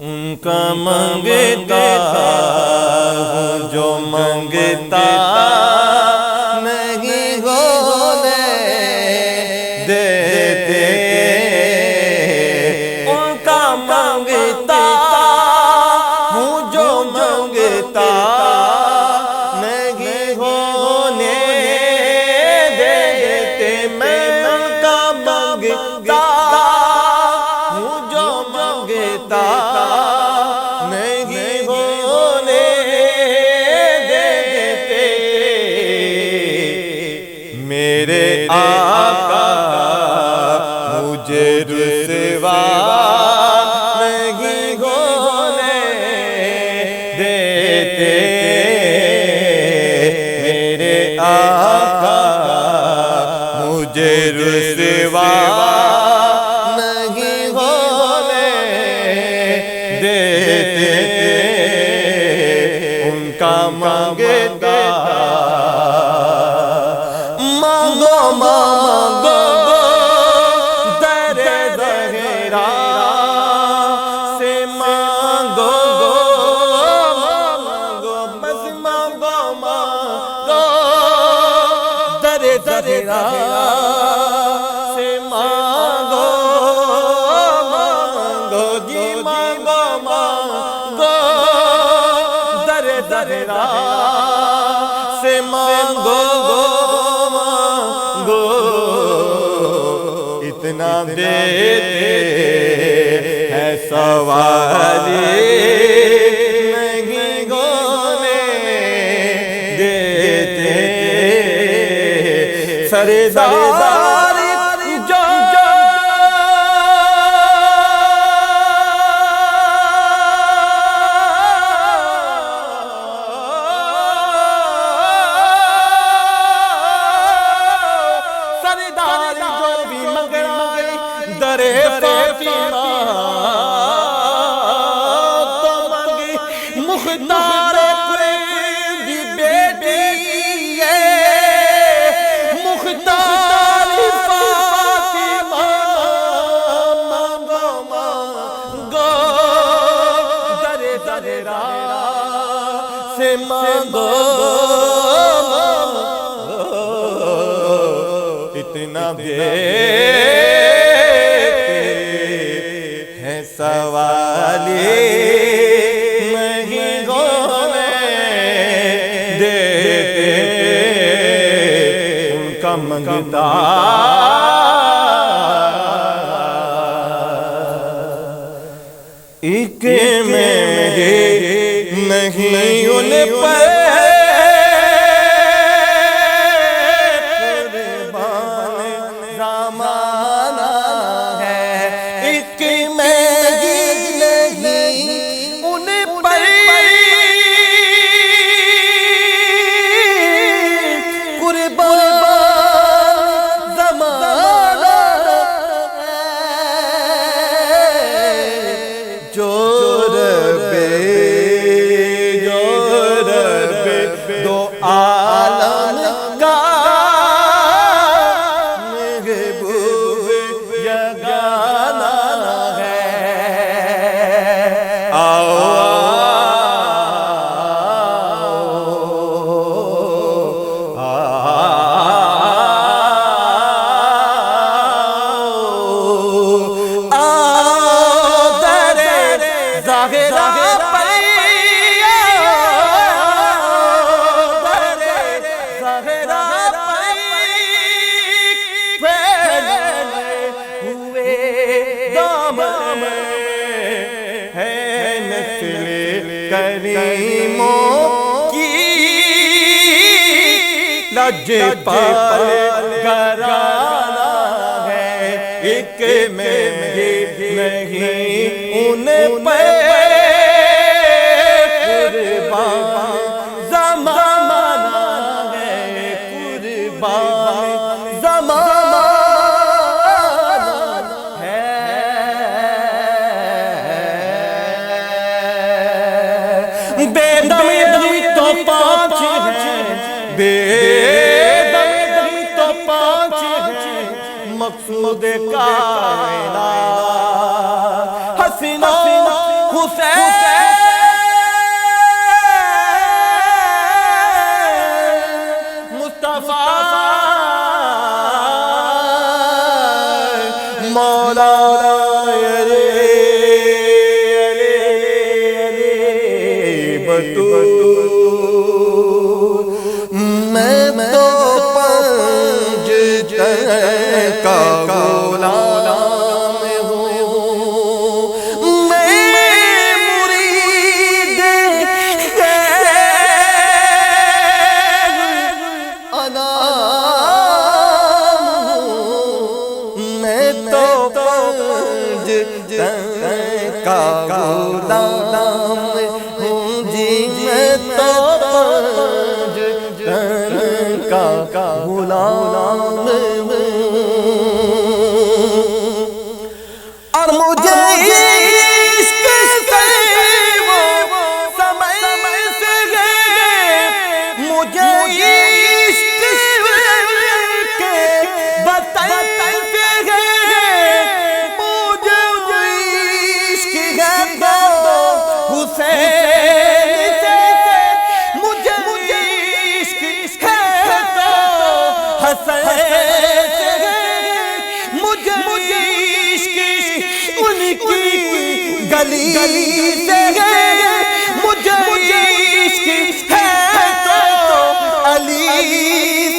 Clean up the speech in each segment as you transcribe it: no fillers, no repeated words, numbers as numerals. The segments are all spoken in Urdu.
ان کا منگتا ہوں جو منگتا نہیں ہونے دیتے، ان کا منگتا ہوں جو منگتا نہیں ہونے دیتے، میں ان کا منگتا ہوں جو منگتا نہیں ہونے دیتے، میرے آقا مجھے رسوا نہیں ہونے دیتے، میرے آقا مجھے رسوا نہیں ہونے دیتے، ان کا منگتا مانگو مانگو در زہرا سے مانگو مانگو بس مانگو مانگو در زہرا سے مانگو مانگو جی مانگو مانگو در زہرا سے مانگو اتنا دیتے ہیں سوالی نہیں ہونے دیتے، سردار جو سردار جو بھی منگائے در فاطمہ تو مانگی، مختار قریب دی بیٹی ہے، مختار فاطمہ مانگو مانگو در زہرا سے مانگو اتنا دیتے ہیں سوالی نہیں ہونے دیتے، ان کا منگتا ایک میں نہیں ان پر دو عالم کا محبوب یگانہ ہے، آؤ در زہرا کریموں کی لجپال گھرانہ ہے، ایک میں نہیں ان پہ قربان زمانہ ہے، قربان زمانہ بے دم تو پانچ ہیں، بے دم تو پانچ ہیں، مقصود کائنات حسینوں مولا میں تو پنج کا غلام ہوں، میں مرید انام ہوں، میں تو پنج کا غلام ہوں جی، میں تو پنج کا غلام ہوں، اور مجھے عشق سے وہ سمجھ سے گئے، مجھے عشق کے وطن سے گئے، مجھے عشق ہے تو حسین سے، مجھے عشق ہے تو حسین سے، مجھے عشق ان کی گلی سے ہے، مجھے عشق ہے تو علی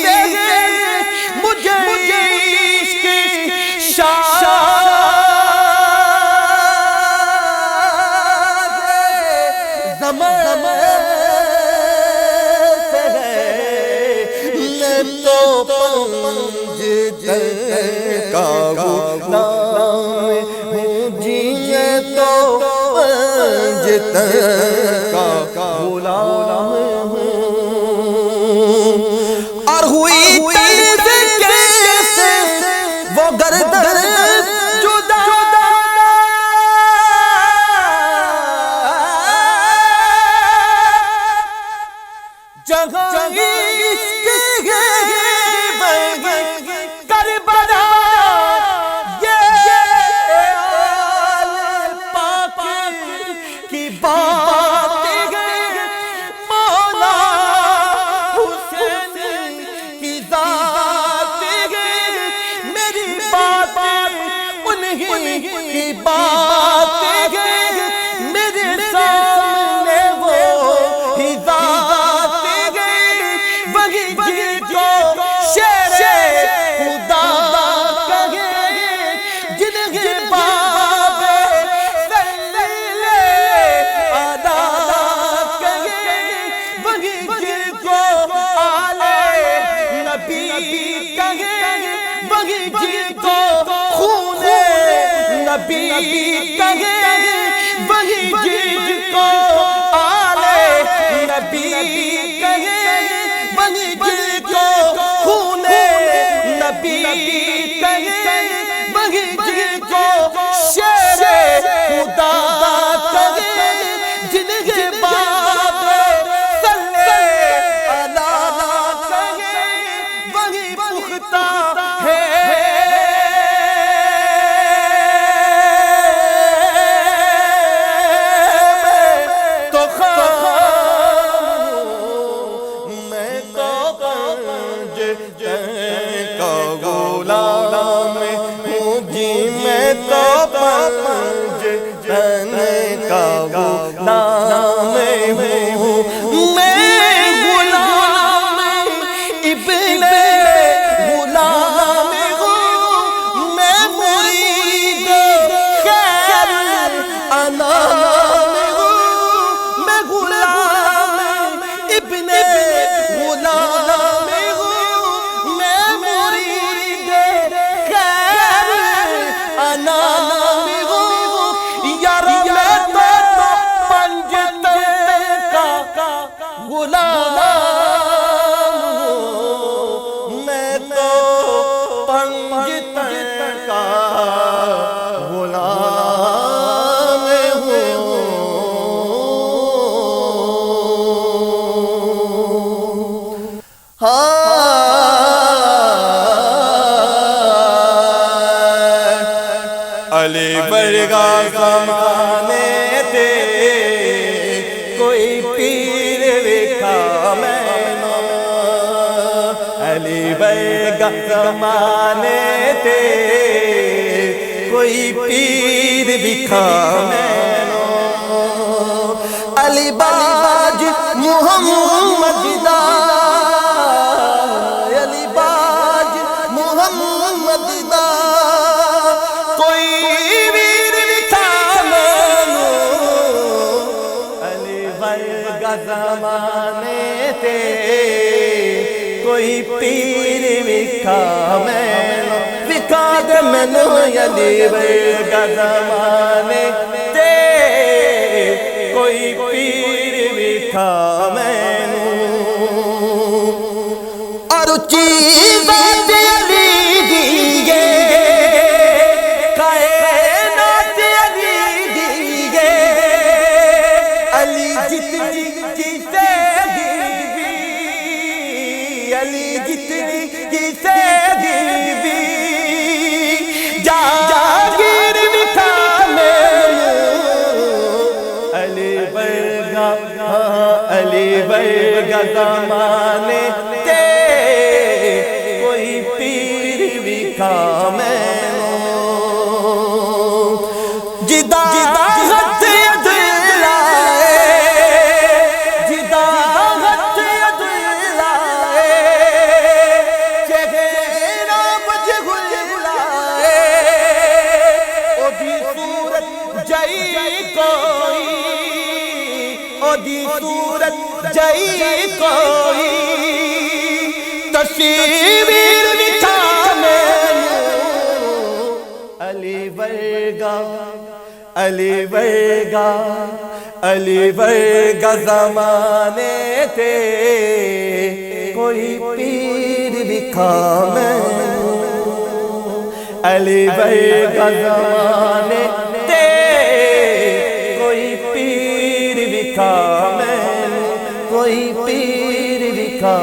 سے ہے، مجھے عشق شاہ زمان سے ہے، میں تو پنج کا غلام ہوں جی، میں تو پنج کا غلام ہوں، اور ہوئی طرز کیسے وہ گردن جدا جہاں عشق ہے کربلا، یہ آل پاک کی بات ہے، مولا حسین کی ذات ہے، میری بات انہی کی بات ہے، میرے سامنے وہ ہی ذات ہے، وہی جن کو شیر خدا کہے، جنہیں باب صلی اللہ کہے، وہی جن کو آل نبی کہے، وہی جن کو خون نبی کہے، وہی جن کو آل نبی کہے، وہی جن کو خون نبی کہے، وہی جن کو شیر خدا کہے، جنہیں باب صلی اللہ کہے، وہی پختہ ہے تو خام، میں تو پنج کا غلام ہوں جی، میں تو پنج کا غلام ہوں، میں غلام ابن غلام ہوں، میں مرید خیر انام ہوں، میں غلام ابن غلام ہوں، میں مرید خیر انام ہوں، یار میں تو پنج کا غلام ہوں، میں تو پنج کا غلام ہوں، علی برگا زمانے تھے ورگا زمانے تے کوئی پیر وکھا مینوں علی باج محمد دا علی باج محمد دا کوئی ویر وکھا مینوں علی ورگا زمانے تے کوئی پیر وکھا مینوں وکھا دے مینوں علی ورگا زمانے تے کوئی پیر وکھا مینوں اور چیز علی دیگے کائنات علی دیگے علی جتنی کسے دیوی علی جتنی کسے دیوی جاگیر وکھا مینوں علی ورگا علی ورگا زمانے تے کوئی پیر وکھا مینوں جدا ہتھ ادلائے جدا ہتھ ادلائے چہرہ بجھل لائے او دی صورت جئی کوئی او دی صورت جئی کوئی تصویر وکھا مینوں علی ورگا علی ورگا علی ورگا زمانے تے کوئی پیر وکھا مینوں علی ورگا زمانے تے کوئی پیر وکھا مینوں کوئی پیر وکھا